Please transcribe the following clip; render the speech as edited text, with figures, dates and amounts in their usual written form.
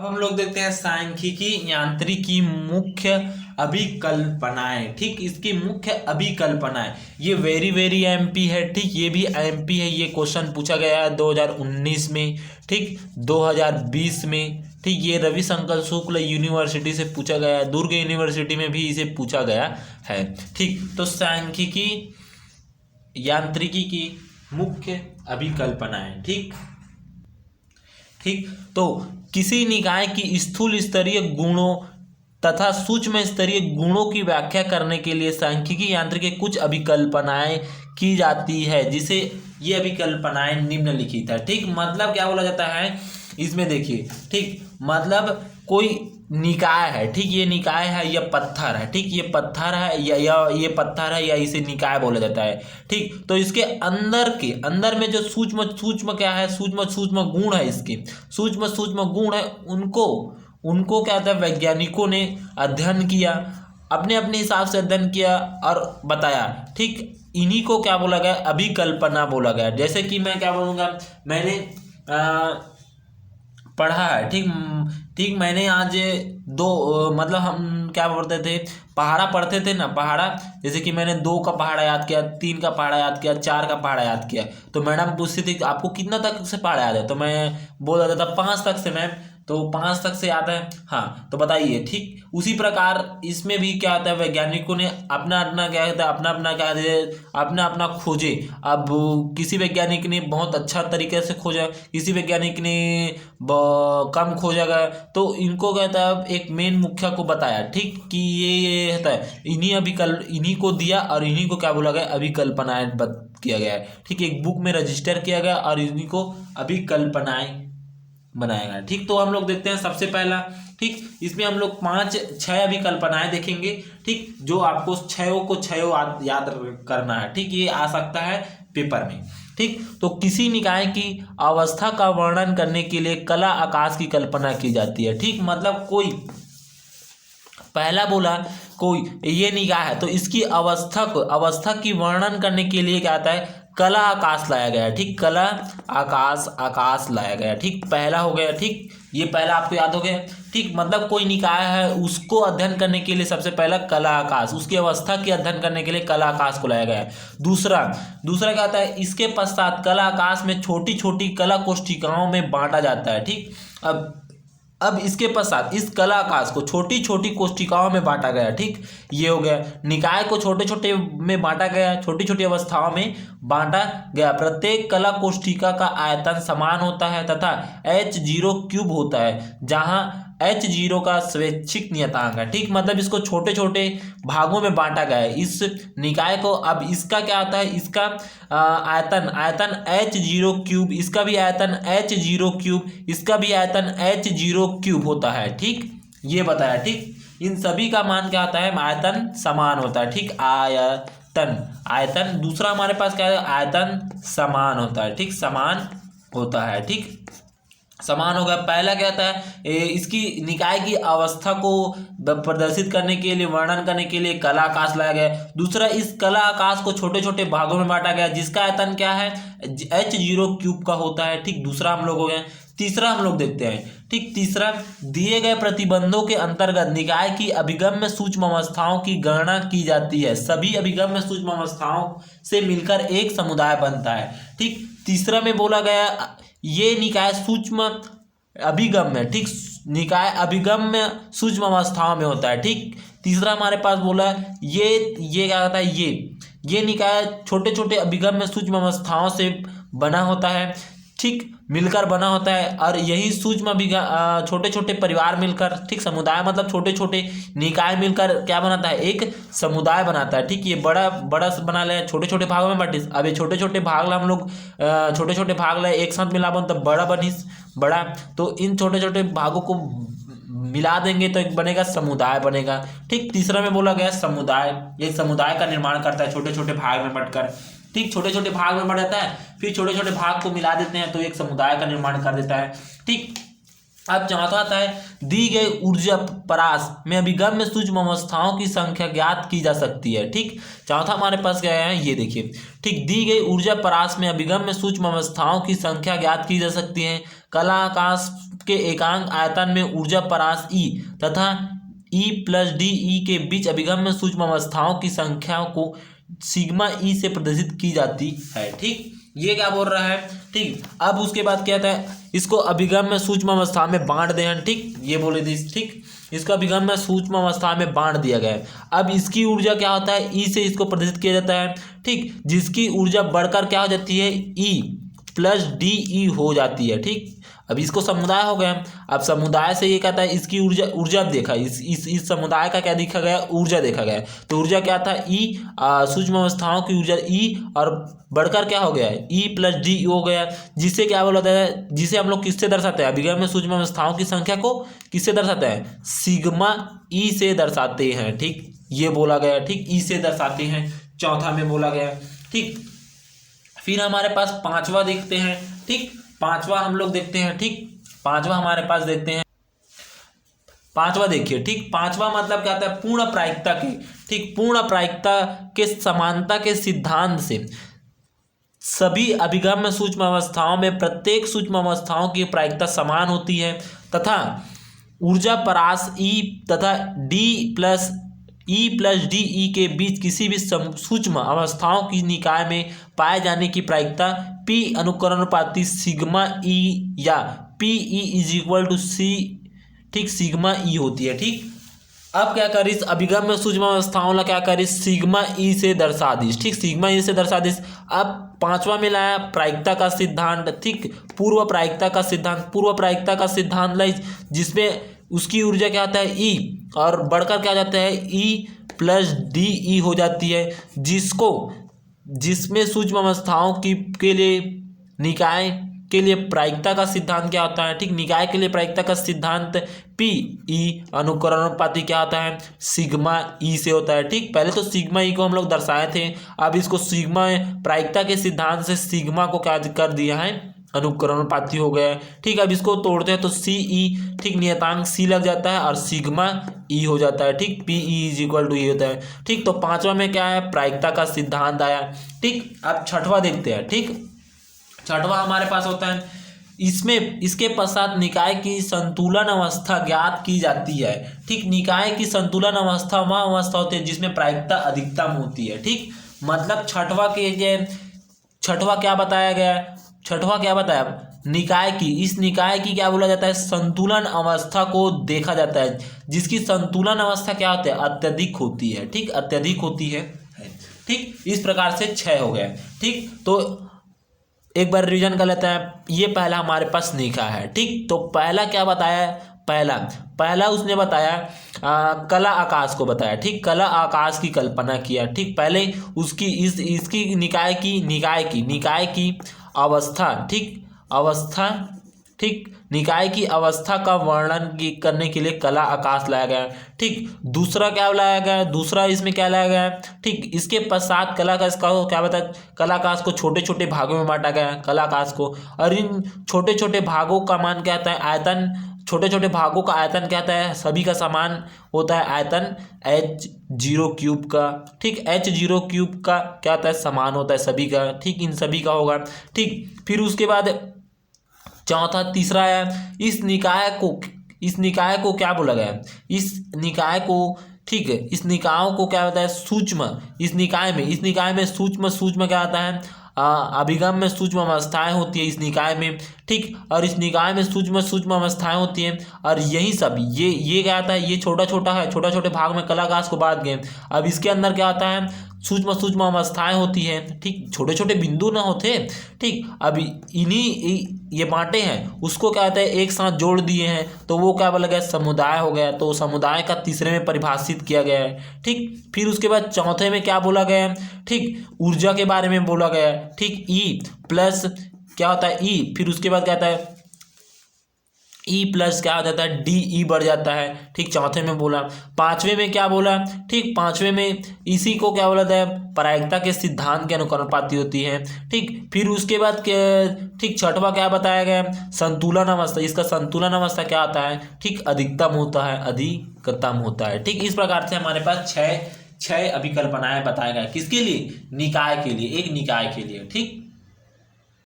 अब हम लोग देखते हैं सांख्यिकी यांत्रिकी मुख्य अभिकल्पनाएं। ठीक, इसकी मुख्य अभिकल्पनाएं, ये वेरी वेरी एमपी है। ठीक, ये भी एमपी है। ये क्वेश्चन पूछा गया है 2019 में, ठीक, 2020 में। ठीक, ये रविशंकर शुक्ल यूनिवर्सिटी से पूछा गया है, दुर्ग यूनिवर्सिटी में भी इसे पूछा गया है। ठीक, तो सांख्यिकी यांत्रिकी की मुख्य अभिकल्पनाएं। ठीक ठीक, तो किसी निकाय की स्थूल स्तरीय गुणों तथा सूक्ष्म स्तरीय गुणों की व्याख्या करने के लिए सांख्यिकी यांत्रिकी कुछ अभिकल्पनाएं की जाती है, जिसे ये अभिकल्पनाएं निम्नलिखित है। ठीक, मतलब क्या बोला जाता है इसमें, देखिए। ठीक, मतलब कोई निकाय है। ठीक, ये निकाय है या पत्थर है। ठीक, ये पत्थर है या ये पत्थर है या इसे निकाय बोला जाता है। ठीक, तो इसके अंदर में जो सूक्ष्म सूक्ष्म क्या है, सूक्ष्म सूक्ष्म गुण है, इसके सूक्ष्म सूक्ष्म गुण है, उनको क्या होता है, वैज्ञानिकों ने अध्ययन किया, अपने अपने हिसाब से अध्ययन किया और बताया। ठीक, इन्हीं को क्या बोला गया, अभिकल्पना बोला गया। जैसे कि मैं क्या बोलूँगा, मैंने पढ़ा है। ठीक ठीक, मैंने आज मतलब हम क्या पढ़ते थे, पहाड़ा पढ़ते थे ना, पहाड़ा। जैसे कि मैंने 2 का पहाड़ा याद किया, 3 का पहाड़ा याद किया, 4 का पहाड़ा याद किया, तो मैडम पूछती थी आपको कितना तक से पहाड़ा याद है, तो मैं बोल देता था 5 तक से मैम। तो 5 तक से आता है, हाँ, तो बताइए। ठीक, उसी प्रकार इसमें भी क्या होता है, वैज्ञानिकों ने अपना अपना क्या होता है, अपना अपना खोजे। अब किसी वैज्ञानिक ने बहुत अच्छा तरीके से खोजा, किसी वैज्ञानिक ने कम खोजा गया, तो इनको कहता है एक मेन मुख्य को बताया। ठीक, कि ये होता है, इन्हीं को दिया और इन्हीं को क्या बोला गया, अभिकल्पनाएं किया गया है। ठीक, एक बुक में रजिस्टर किया गया और इन्हीं को अभिकल्पनाएं बनाया गया। ठीक, तो हम लोग देखते हैं सबसे पहला। ठीक, इसमें हम लोग 5-6 अभिकल्पनाएं देखेंगे। ठीक, जो आपको छयों याद करना है। ठीक, ये आ सकता है पेपर में। ठीक, तो किसी निकाय की अवस्था का वर्णन करने के लिए कला आकाश की कल्पना की जाती है। ठीक, मतलब कोई पहला बोला कोई ये निकाय है, तो इसकी अवस्था की वर्णन करने के लिए क्या आता है, कला आकाश लाया गया। ठीक, कला आकाश लाया गया। ठीक, पहला हो गया। ठीक, ये पहला आपको याद हो गया। ठीक, मतलब कोई निकाय है, उसको अध्ययन करने के लिए सबसे पहला कला आकाश, उसकी अवस्था की अध्ययन करने के लिए कला आकाश को लाया गया है। दूसरा क्या आता है, इसके पश्चात कला आकाश में छोटी छोटी कला कोष्ठिकाओं में बांटा जाता है। ठीक, अब इसके पश्चात इस कला आकाश को छोटी छोटी कोष्ठिकाओं में बांटा गया। ठीक, ये हो गया, निकाय को छोटे छोटे में बांटा गया, छोटी छोटी अवस्थाओं में बांटा गया। प्रत्येक कला कोष्ठिका का आयतन समान होता है तथा H0 क्यूब होता है, जहां H0 का स्वैच्छिक नियतांक है। ठीक, मतलब इसको छोटे छोटे भागों में बांटा गया है इस निकाय को। अब इसका क्या आता है, इसका आयतन H0 क्यूब, इसका भी आयतन H0 क्यूब, इसका भी आयतन H0 क्यूब होता है। ठीक, ये बताया। ठीक, इन सभी का मान क्या आता है, आयतन समान होता है। ठीक, आयतन दूसरा हमारे पास क्या है, आयतन समान होता है। ठीक, समान होता है। ठीक, समान हो गया। पहला क्या होता है, इसकी निकाय की अवस्था को प्रदर्शित करने के लिए, वर्णन करने के लिए कला आकाश लाया गया। दूसरा, इस कला आकाश को छोटे छोटे भागों में बांटा गया, जिसका आयतन क्या है, H0 क्यूब का होता है। ठीक, दूसरा हम लोग हो गए। तीसरा हम लोग देखते हैं। ठीक, तीसरा, दिए गए प्रतिबंधों के अंतर्गत निकाय की अभिगम्य सूक्ष्म अवस्थाओं की गणना की जाती है। सभी अभिगम्य सूक्ष्म अवस्थाओं से मिलकर एक समुदाय बनता है। ठीक, तीसरा में बोला गया ये निकाय सूक्ष्म अभिगम्य। ठीक, निकाय अभिगम्य सूक्ष्म अवस्थाओं में होता है। ठीक, तीसरा हमारे पास बोला ये क्या होता है, ये निकाय छोटे छोटे अभिगम्य सूक्ष्म अवस्थाओं से बना होता है। ठीक, मिलकर बना होता है, और यही सूक्ष्म छोटे छोटे परिवार मिलकर, ठीक, समुदाय मतलब छोटे छोटे निकाय मिलकर क्या बनाता है, एक समुदाय बनाता है। ठीक, ये बड़ा बना ले, छोटे छोटे भागों में बांटिस। अब ये छोटे छोटे भाग ला हम लोग छोटे छोटे भाग ला एक साथ मिला तब बड़ा बनिस बड़ा। तो इन छोटे छोटे भागों को मिला देंगे तो एक बनेगा समुदाय बनेगा। ठीक, तीसरा में बोला गया समुदाय, ये समुदाय का निर्माण करता है छोटे छोटे भाग में बंटकर। ठीक, छोटे छोटे भाग में बंट जाता है, फिर छोटे छोटे भाग को मिला देते हैं तो एक समुदाय का निर्माण कर देता है। ठीक, अब चौथा आता है, दी गई ऊर्जा परास में अभिगम्य सूक्ष्म अवस्थाओं की संख्या ज्ञात की जा सकती है। ठीक, चौथा हमारे पास क्या है, ये देखिए। ठीक, दी गई ऊर्जा परास में अभिगम्य सूक्ष्म अवस्थाओं की संख्या ज्ञात की जा सकती है। कला आकाश के एकांक आयतन में ऊर्जा परास ई तथा ई प्लस डी ई के बीच अभिगम्य सूक्ष्म अवस्थाओं की संख्या को सिग्मा ई से प्रदर्शित की जाती है। ठीक, ये क्या बोल रहा है। ठीक, अब उसके बाद क्या था, इसको अभिगम्य सूक्ष्म अवस्था में बांट दें। ठीक, ये बोले थे। ठीक, इसको अभिगम्य सूक्ष्म अवस्था में बांट दिया गया है। अब इसकी ऊर्जा क्या होता है, ई से इसको प्रदर्शित किया जाता है। ठीक, जिसकी ऊर्जा बढ़कर क्या हो जाती है, ई प्लस डी ई हो जाती है। ठीक, अब इसको समुदाय हो गया। अब समुदाय से ये कहता है इसकी ऊर्जा देखा, इस समुदाय का क्या देखा गया, ऊर्जा देखा गया। तो ऊर्जा क्या था, ई सूक्ष्म अवस्थाओं की ऊर्जा ई और बढ़कर क्या हो गया है, ई प्लस डी हो गया। जिससे क्या बोला जाता है, जिसे हम लोग किससे दर्शाते हैं, अभिगम्य सूक्ष्म अवस्थाओं की संख्या को किससे दर्शाते हैं, सिग्मा ई से दर्शाते हैं। ठीक, ये बोला गया। ठीक, ई से दर्शाते हैं, चौथा में बोला गया। ठीक, फिर हमारे पास पांचवा देखते हैं। ठीक, पांचवा हम लोग देखते हैं। ठीक, पांचवा हमारे पास देखते हैं। पांचवा देखिए। ठीक, पांचवा मतलब क्या होता है, पूर्ण प्रायिकता के। ठीक, पूर्ण प्रायिकता के समानता के सिद्धांत से सभी अभिगम्य सूक्ष्म अवस्थाओं में प्रत्येक सूक्ष्म अवस्थाओं की प्रायिकता समान होती है तथा ऊर्जा परास ई तथा डी प्लस डी ई के बीच किसी भी सूक्ष्म अवस्थाओं की निकाय में पाए जाने की प्रायिकता पी अनुकरणपाती सिग्मा ई या P E is equal to C, ठीक, सिग्मा ई होती है। ठीक, अब क्या करिस, अभिगम्य सूक्ष्म अवस्थाओं ला क्या करिस, सिग्मा ई से दर्शा दिस। ठीक, सिग्मा ई से दर्शा दिस। अब पांचवा में लाया प्रायिकता का सिद्धांत। ठीक, पूर्व प्रायिकता का सिद्धांत। पूर्व प्रायिकता का सिद्धांत लाई, जिसमें उसकी ऊर्जा क्या आता है, ई, और बढ़कर क्या जाता है, ई प्लस डी ई हो जाती है। जिसमें सूक्ष्म अवस्थाओं की के लिए निकाय के लिए प्रायिकता का सिद्धांत क्या होता है। ठीक, निकाय के लिए प्रायिकता का सिद्धांत पी ई अनुकरणोपाती क्या होता है, सिग्मा ई से होता है। ठीक, पहले तो सिग्मा ई को हम लोग दर्शाए थे, अब इसको सिग्मा प्रायिकता के सिद्धांत से सिग्मा को क्या कर दिया है, अनुकरणोपाती हो गया। ठीक, अब इसको तोड़ते हैं तो सी ई, ठीक, नियतांक सी लग जाता है और सिग्मा ई हो जाता है। ठीक, P E is equal to E होता है। ठीक, तो पांचवा में क्या है, प्रायिकता का सिद्धांत आया। ठीक, अब छठवा देखते हैं। ठीक, छठवा हमारे पास होता है, इसमें इसके पश्चात निकाय की संतुलन अवस्था ज्ञात की जाती है। ठीक, निकाय की संतुलन अवस्था वह अवस्था होती है जिसमें प्रायिकता अधिकतम होती है। ठीक, मतलब छठवा क्या बताया गया, छठवा क्या बताया, निकाय की, इस निकाय की क्या बोला जाता है, संतुलन अवस्था को देखा जाता है, जिसकी संतुलन अवस्था क्या होती है, अत्यधिक होती है। ठीक, अत्यधिक होती है। ठीक, इस प्रकार से 6 हो गए। ठीक, तो एक बार रिवीजन कर लेते हैं। ये पहला हमारे पास निकाय है। ठीक, तो पहला क्या बताया, पहला उसने बताया कला आकाश को बताया। ठीक, कला आकाश की कल्पना किया। ठीक, पहले उसकी इसकी निकाय की अवस्था, ठीक, अवस्था, ठीक, निकाय की अवस्था का वर्णन करने के लिए कला आकाश लाया गया। ठीक, दूसरा क्या लाया गया, दूसरा इसमें क्या लाया गया, ठीक, इसके पश्चात कला आकाश का क्या बताया, कला आकाश को छोटे छोटे भागों में बांटा गया, कला आकाश को, और इन छोटे छोटे भागों का मान क्या होता है, आयतन, छोटे छोटे भागों का आयतन क्या होता है, सभी का समान होता है आयतन h0 क्यूब का। ठीक, h0 क्यूब का क्या होता है, समान होता है सभी का। ठीक, इन सभी का होगा। ठीक, फिर उसके बाद चौथा तीसरा है, इस निकाय को क्या बोला गया, इस निकाय को, ठीक है, इस निकायों को क्या होता है, सूक्ष्म, इस निकाय में सूक्ष्म क्या आता है, अभिगम में सूक्ष्म अवस्थाएं होती है इस निकाय में। ठीक, और इस निकाय में सूक्ष्म अवस्थाएं होती हैं, और यही सब ये क्या आता है, ये छोटा छोटा है, छोटे छोटे भाग में कला आकाश को बांट गए। अब इसके अंदर क्या आता है, सूक्ष्म अवस्थाएं होती हैं। ठीक, छोटे छोटे बिंदु ना होते। ठीक, अब इन्हीं ये बांटे हैं, उसको क्या होता है, एक साथ जोड़ दिए हैं, तो वो क्या बोला गया, समुदाय हो गया। तो समुदाय का तीसरे में परिभाषित किया गया है। ठीक, फिर उसके बाद चौथे में क्या बोला गया है, ठीक, ऊर्जा के बारे में बोला गया है। ठीक, ई प्लस क्या होता है, ई, फिर उसके बाद क्या होता है, ई प्लस क्या हो जाता है, डी ई बढ़ जाता है। ठीक, चौथे में बोला। पांचवें में क्या बोला, ठीक, पांचवें में इसी को क्या बोला था, प्रायिकता के सिद्धांत के अनुकरणपाती होती है। ठीक, फिर उसके बाद ठीक छठवां क्या बताया गया, संतुलन अवस्था। इसका संतुलन अवस्था क्या आता है, ठीक, अधिकतम होता है, अधिकतम होता है। ठीक, इस प्रकार से हमारे पास छह अभिकल्पनाएं बताया गया, किसके लिए, निकाय के लिए, एक निकाय के लिए। ठीक।